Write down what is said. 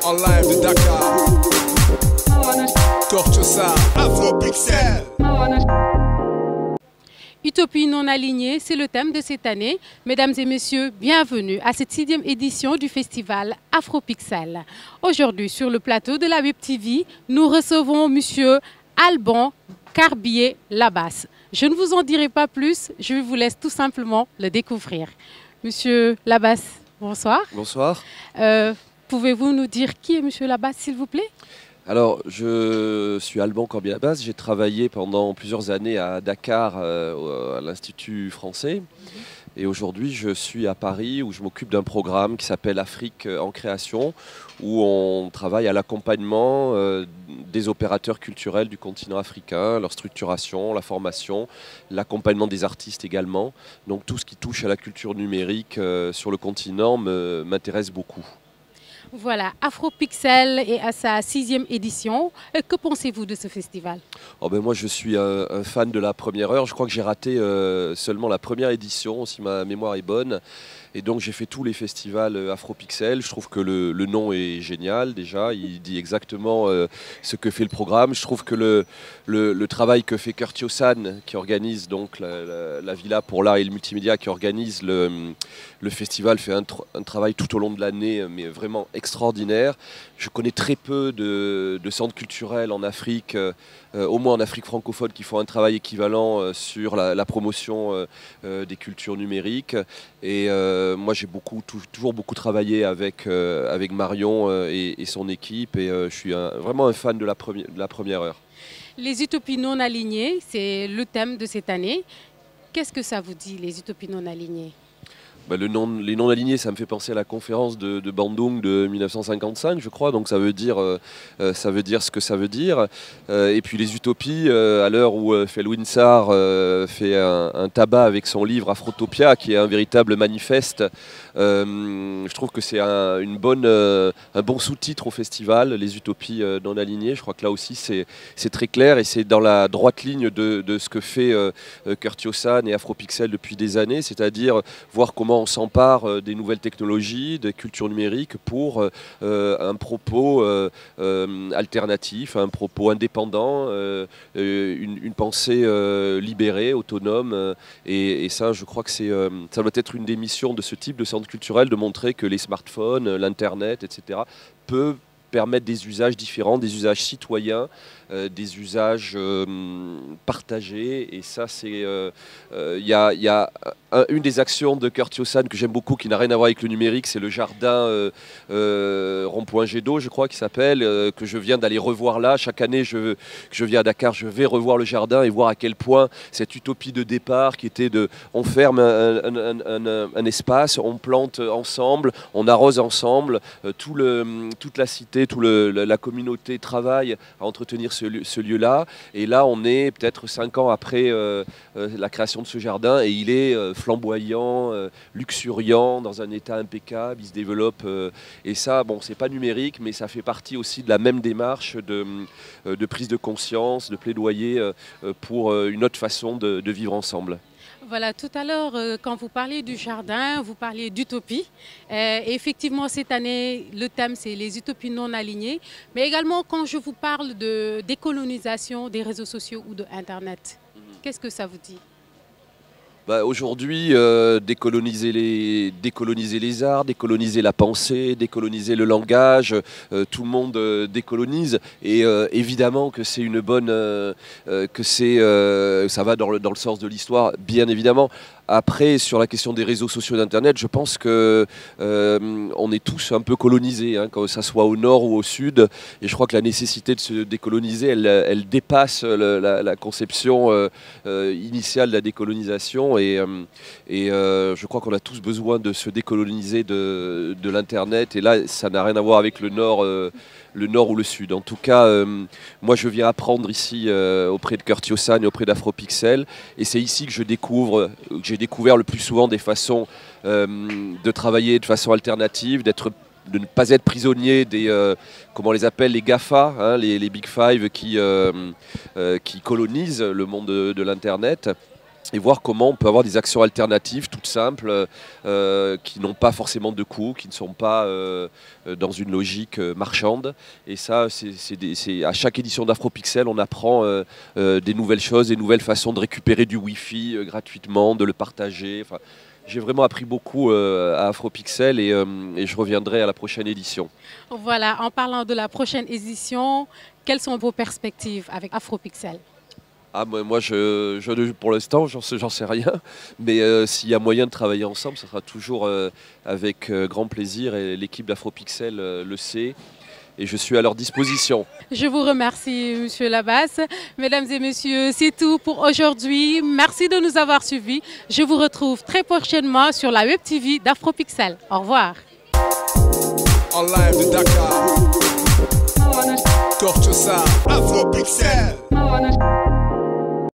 En live de Dakar. Korchosa, Afropixel. Utopie non alignée, c'est le thème de cette année. Mesdames et messieurs, bienvenue à cette 6e édition du festival Afropixel. Aujourd'hui, sur le plateau de la Web TV, nous recevons monsieur Alban Carbier-Labasse. Je ne vous en dirai pas plus, je vous laisse tout simplement le découvrir. Monsieur Labasse, bonsoir. Bonsoir. Pouvez-vous nous dire qui est monsieur Labasse, s'il vous plaît? Alors, je suis Alban Carbier-Labasse. J'ai travaillé pendant plusieurs années à Dakar, à l'Institut français. Et aujourd'hui, je suis à Paris où je m'occupe d'un programme qui s'appelle Afrique en création, où on travaille à l'accompagnement des opérateurs culturels du continent africain, leur structuration, la formation, l'accompagnement des artistes également. Donc tout ce qui touche à la culture numérique sur le continent m'intéresse beaucoup. Voilà, Afropixel est à sa 6e édition. Que pensez-vous de ce festival? Moi, je suis un fan de la première heure. Je crois que j'ai raté seulement la première édition, si ma mémoire est bonne. Et donc, j'ai fait tous les festivals Afropixel. Je trouve que le nom est génial, déjà. Il dit exactement ce que fait le programme. Je trouve que le travail que fait Kertiosan, qui organise donc la Villa pour l'art et le multimédia, qui organise le festival, fait un travail tout au long de l'année, mais vraiment extraordinaire. Je connais très peu de centres culturels en Afrique, au moins en Afrique francophone, qui font un travail équivalent sur la promotion des cultures numériques. Et moi, j'ai toujours beaucoup travaillé avec Marion et son équipe, et je suis vraiment un fan de la première heure. Les utopies non alignées, c'est le thème de cette année. Qu'est-ce que ça vous dit, les utopies non alignées? Les non-alignés, ça me fait penser à la conférence de Bandung de 1955, je crois, donc ça veut dire ce que ça veut dire. Et puis les utopies, à l'heure où Felwine Sarr fait un tabac avec son livre Afrotopia, qui est un véritable manifeste, je trouve que c'est un bon sous-titre au festival, les utopies non-alignées. Je crois que là aussi c'est très clair, et c'est dans la droite ligne de ce que fait Kertiosan et Afropixel depuis des années, c'est-à-dire voir comment on s'empare des nouvelles technologies, des cultures numériques pour un propos alternatif, un propos indépendant, une pensée libérée, autonome. Et ça, je crois que ça doit être une des missions de ce type de centre culturel, de montrer que les smartphones, l'Internet, etc., peuvent permettre des usages différents, des usages citoyens, des usages partagés. Et ça, c'est il y a une des actions de Kertiosan que j'aime beaucoup, qui n'a rien à voir avec le numérique, c'est le jardin rond-point Jet d'eau, je crois qu'il s'appelle, que je viens d'aller revoir là. Chaque année que je viens à Dakar, je vais revoir le jardin et voir à quel point cette utopie de départ qui était on ferme un espace, on plante ensemble, on arrose ensemble, toute la cité, la communauté travaille à entretenir ce lieu-là. Et là, on est peut-être 5 ans après la création de ce jardin, et il est flamboyant, luxuriant, dans un état impeccable, il se développe. Et ça, bon, c'est pas numérique, mais ça fait partie aussi de la même démarche de prise de conscience, de plaidoyer pour une autre façon de vivre ensemble. Voilà, tout à l'heure, quand vous parliez du jardin, vous parliez d'utopie. Et effectivement, cette année, le thème, c'est les utopies non alignées. Mais également, quand je vous parle de décolonisation des réseaux sociaux ou de Internet, qu'est-ce que ça vous dit? Aujourd'hui, décoloniser les arts, décoloniser la pensée, décoloniser le langage, tout le monde décolonise, et évidemment que c'est une bonne, ça va dans le sens de l'histoire, bien évidemment. Après, sur la question des réseaux sociaux d'Internet, je pense que on est tous un peu colonisés, hein, que ça soit au nord ou au sud, et je crois que la nécessité de se décoloniser, elle dépasse la conception initiale de la décolonisation, et je crois qu'on a tous besoin de se décoloniser de l'Internet, et là, ça n'a rien à voir avec le nord ou le sud. En tout cas, moi, je viens apprendre ici auprès de Kertiosan et auprès d'Afropixel, et c'est ici que j'ai découvert le plus souvent des façons de travailler de façon alternative, de ne pas être prisonnier des, comment on les appelle, les GAFA, hein, les Big Five qui colonisent le monde de l'Internet. et voir comment on peut avoir des actions alternatives toutes simples, qui n'ont pas forcément de coût, qui ne sont pas dans une logique marchande. Et ça, à chaque édition d'Afropixel, on apprend des nouvelles choses, des nouvelles façons de récupérer du Wi-Fi gratuitement, de le partager. Enfin, j'ai vraiment appris beaucoup à Afropixel et je reviendrai à la prochaine édition. Voilà, en parlant de la prochaine édition, quelles sont vos perspectives avec Afropixel? Ah, moi, pour l'instant, j'en sais rien. Mais s'il y a moyen de travailler ensemble, ça sera toujours avec grand plaisir. Et l'équipe d'Afropixel le sait. Et je suis à leur disposition. Je vous remercie, Monsieur Labasse. Mesdames et messieurs, c'est tout pour aujourd'hui. Merci de nous avoir suivis. Je vous retrouve très prochainement sur la Web TV d'Afropixel. Au revoir. En live de Dakar. Culture Sound. Afropixel.